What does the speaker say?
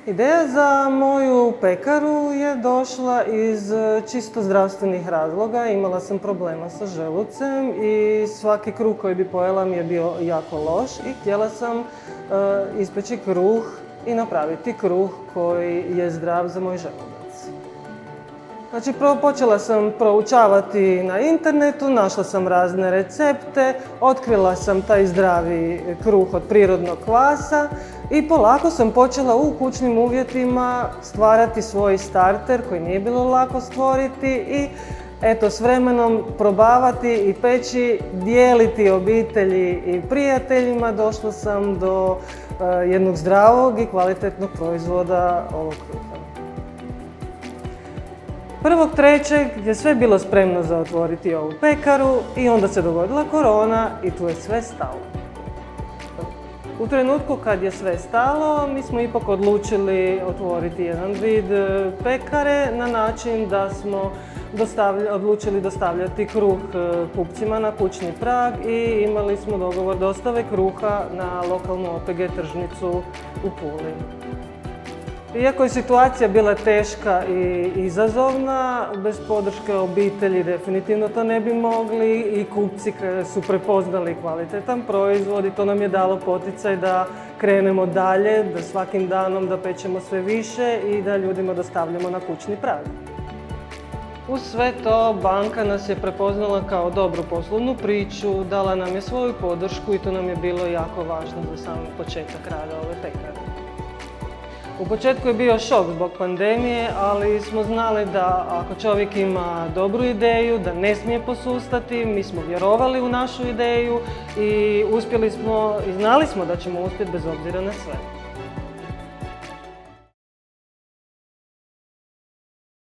Ideja za moju pekaru je došla iz čisto zdravstvenih razloga. Imala sam problema sa želucem i svaki kruh koji bi pojela mi je bio jako loš i htjela sam ispeći kruh i napraviti kruh koji je zdrav za moj želudac. Znači, počela sam proučavati na internetu, našla sam razne recepte, otkrila sam taj zdravi kruh od prirodnog kvasa i polako sam počela u kućnim uvjetima stvarati svoj starter koji nije bilo lako stvoriti i eto, s vremenom probavati i peći, dijeliti obitelji i prijateljima, došla sam do jednog zdravog i kvalitetnog proizvoda ovog kruha. 1.3. je sve bilo spremno za otvoriti ovu pekaru i onda se dogodila korona i tu je sve stalo. U trenutku kad je sve stalo, mi smo ipak odlučili otvoriti jedan vid pekare na način da smo odlučili dostavljati kruh kupcima na kućni prag i imali smo dogovor dostave kruha na lokalnu OPG tržnicu u Puli. Iako je situacija bila teška i izazovna, bez podrške obitelji definitivno to ne bi mogli i kupci su prepoznali kvalitetan proizvod i to nam je dalo poticaj da krenemo dalje, da svakim danom da pečemo sve više i da ljudima dostavljamo na kućni prag. Uz sve to, banka nas je prepoznala kao dobru poslovnu priču, dala nam je svoju podršku i to nam je bilo jako važno za sam početak rada ove pekare. U početku je bio šok zbog pandemije, ali smo znali da ako čovjek ima dobru ideju, da ne smije posustati. Mi smo vjerovali u našu ideju i uspjeli smo i znali smo da ćemo uspjeti bez obzira na sve.